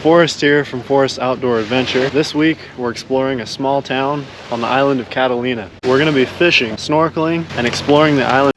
Forrest here from Forrest Outdoor Adventure. This week we're exploring a small town on the island of Catalina. We're going to be fishing, snorkeling, and exploring the island.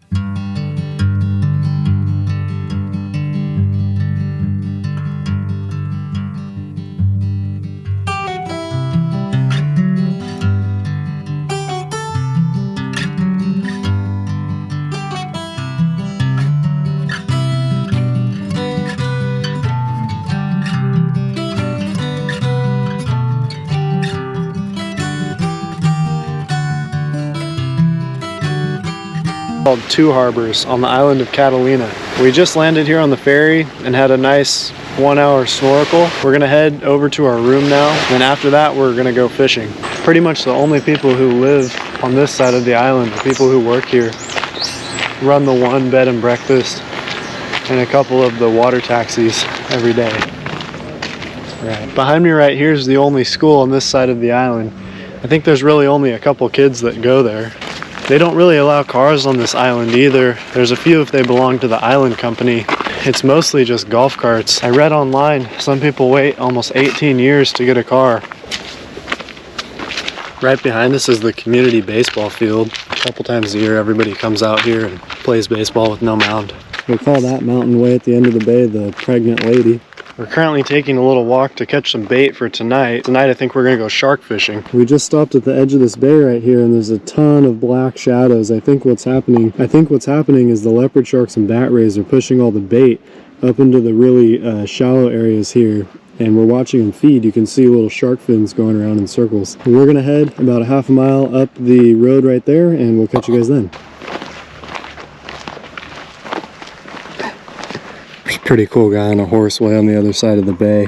Called Two Harbors on the island of Catalina. We just landed here on the ferry and had a nice 1 hour snorkel. We're gonna head over to our room now, and after that we're gonna go fishing. Pretty much the only people who live on this side of the island, the people who work here, run the one bed and breakfast and a couple of the water taxis every day. Right. Behind me right here is the only school on this side of the island. I think there's really only a couple kids that go there. They don't really allow cars on this island either. There's a few if they belong to the island company. It's mostly just golf carts. I read online some people wait almost 18 years to get a car. Right behind us is the community baseball field. A couple times a year everybody comes out here and plays baseball with no mound. We call that mountain way at the end of the bay the Pregnant Lady. We're currently taking a little walk to catch some bait for tonight. Tonight I think we're gonna go shark fishing. We just stopped at the edge of this bay right here and there's a ton of black shadows. I think what's happening is the leopard sharks and bat rays are pushing all the bait up into the really shallow areas here. And we're watching them feed. You can see little shark fins going around in circles. And we're gonna head about a half a mile up the road right there and we'll catch you guys then. Pretty cool guy on a horse way on the other side of the bay.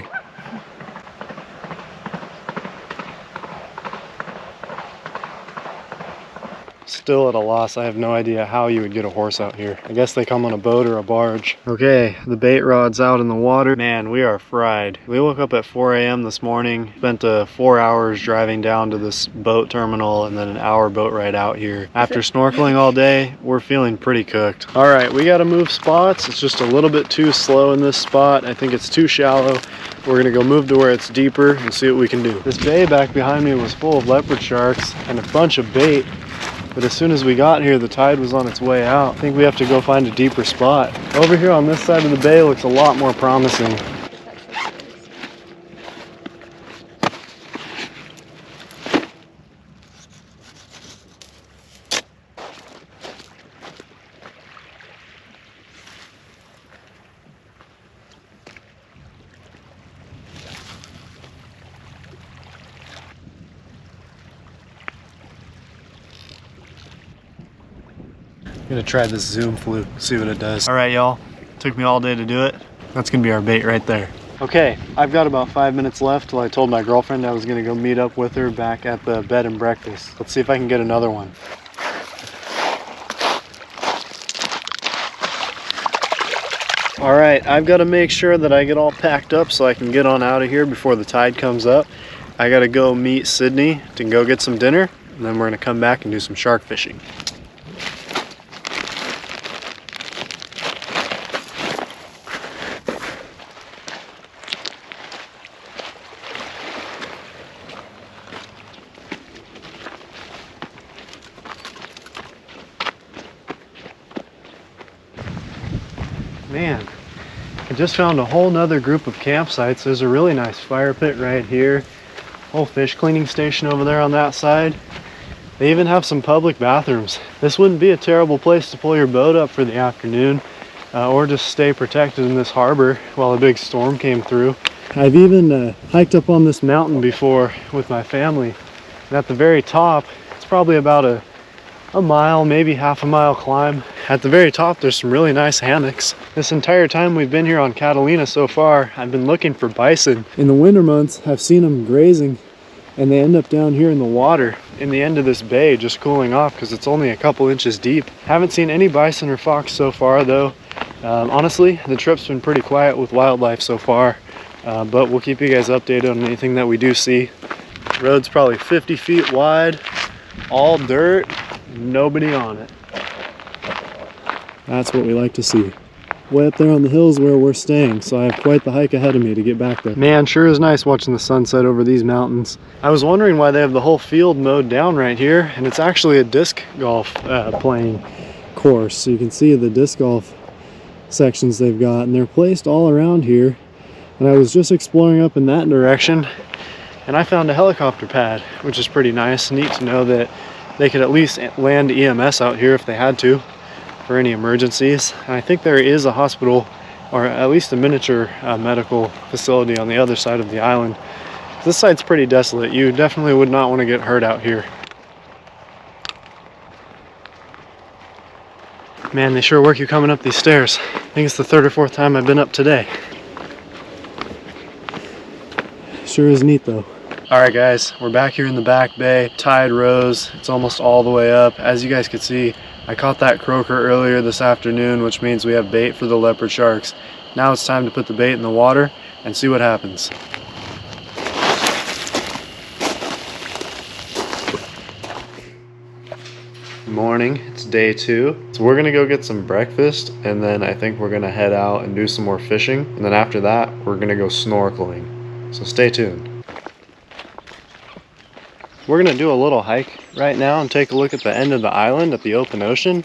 Still at a loss. I have no idea how you would get a horse out here. I guess they come on a boat or a barge. Okay, the bait rod's out in the water. Man, we are fried. We woke up at 4 a.m. this morning, spent 4 hours driving down to this boat terminal and then an hour boat ride out here. After snorkeling all day, we're feeling pretty cooked. All right, we gotta move spots. It's just a little bit too slow in this spot. I think it's too shallow. We're gonna go move to where it's deeper and see what we can do. This bay back behind me was full of leopard sharks and a bunch of bait. But as soon as we got here, the tide was on its way out. I think we have to go find a deeper spot. Over here on this side of the bay looks a lot more promising. I'm gonna try this zoom fluke, see what it does. All right, y'all, took me all day to do it. That's gonna be our bait right there. Okay, I've got about 5 minutes left till I told my girlfriend I was gonna go meet up with her back at the bed and breakfast. Let's see if I can get another one. All right, I've got to make sure that I get all packed up so I can get on out of here before the tide comes up. I gotta go meet Sydney to go get some dinner, and then we're gonna come back and do some shark fishing. Man, I just found a whole nother group of campsites. There's a really nice fire pit right here. Whole fish cleaning station over there on that side. They even have some public bathrooms. This wouldn't be a terrible place to pull your boat up for the afternoon or just stay protected in this harbor while a big storm came through. I've even hiked up on this mountain before with my family. And at the very top, it's probably about a mile, maybe half a mile climb. At the very top, there's some really nice hammocks. This entire time we've been here on Catalina so far, I've been looking for bison. In the winter months, I've seen them grazing, and they end up down here in the water in the end of this bay, just cooling off because it's only a couple inches deep. Haven't seen any bison or fox so far though. Honestly, the trip's been pretty quiet with wildlife so far, but we'll keep you guys updated on anything that we do see. The road's probably 50 feet wide, all dirt, nobody on it. That's what we like to see. way up there on the hills where we're staying, so I have quite the hike ahead of me to get back there. Man, sure is nice watching the sunset over these mountains. I was wondering why they have the whole field mowed down right here, and it's actually a disc golf playing course. So you can see the disc golf sections they've got, and they're placed all around here. And I was just exploring up in that direction, and I found a helicopter pad, which is pretty nice. Neat to know that they could at least land EMS out here if they had to for any emergencies. And I think there is a hospital, or at least a miniature medical facility on the other side of the island. This side's pretty desolate. You definitely would not want to get hurt out here. Man, they sure work you coming up these stairs. I think it's the third or fourth time I've been up today. Sure is neat though. Alright guys, we're back here in the back bay. Tide rose, it's almost all the way up. As you guys could see, I caught that croaker earlier this afternoon, which means we have bait for the leopard sharks. Now it's time to put the bait in the water and see what happens. Morning, it's day 2. So we're gonna go get some breakfast, and then I think we're gonna head out and do some more fishing. And then after that, we're gonna go snorkeling. So stay tuned. We're gonna do a little hike right now and take a look at the end of the island at the open ocean.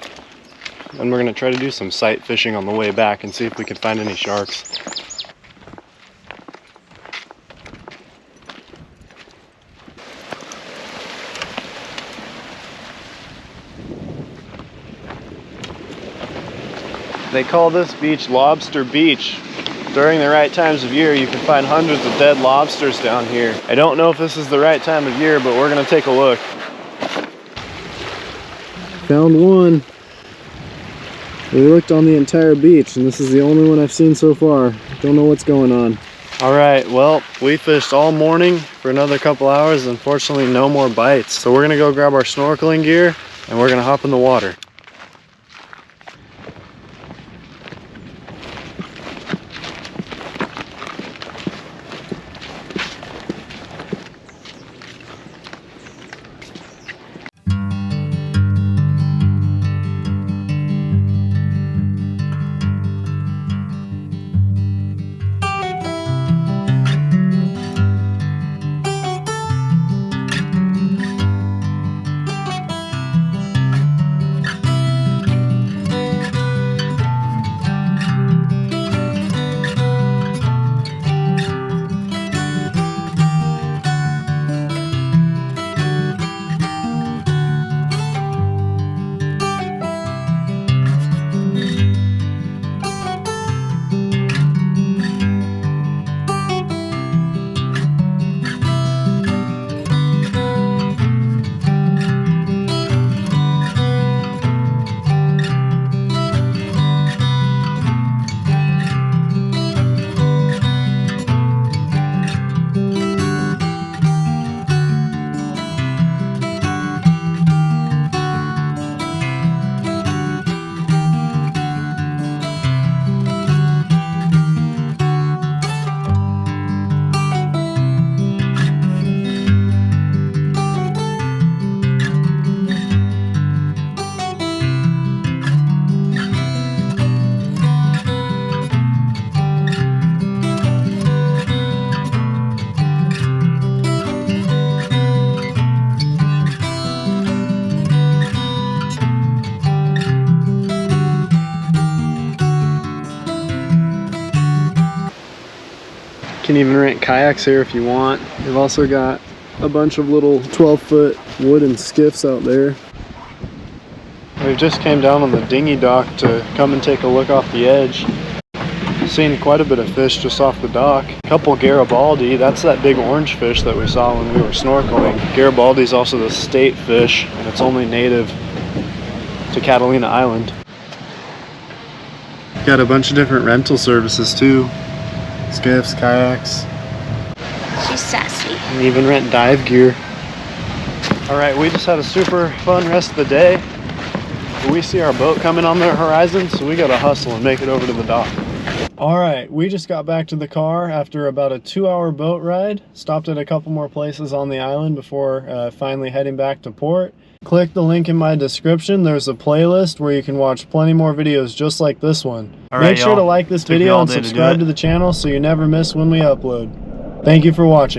And we're gonna try to do some sight fishing on the way back and see if we can find any sharks. They call this beach Lobster Beach. During the right times of year, you can find hundreds of dead lobsters down here. I don't know if this is the right time of year, but we're gonna take a look. Found one. We looked on the entire beach, and this is the only one I've seen so far. Don't know what's going on. All right, well, we fished all morning for another couple hours. Unfortunately, no more bites. So we're gonna go grab our snorkeling gear, and we're gonna hop in the water. Can even rent kayaks here if you want. They've also got a bunch of little 12-foot wooden skiffs out there. We just came down on the dinghy dock to come and take a look off the edge. Seen quite a bit of fish just off the dock. A couple Garibaldi, that's that big orange fish that we saw when we were snorkeling. Garibaldi is also the state fish, and it's only native to Catalina Island. Got a bunch of different rental services too. Skiffs, kayaks. She's sassy. And even rent dive gear. Alright, we just had a super fun rest of the day. We see our boat coming on the horizon, so we gotta hustle and make it over to the dock. Alright, we just got back to the car after about a 2-hour boat ride. Stopped at a couple more places on the island before finally heading back to port. Click the link in my description. There's a playlist where you can watch plenty more videos just like this one. Make sure to like this video and subscribe to the channel so you never miss when we upload. Thank you for watching.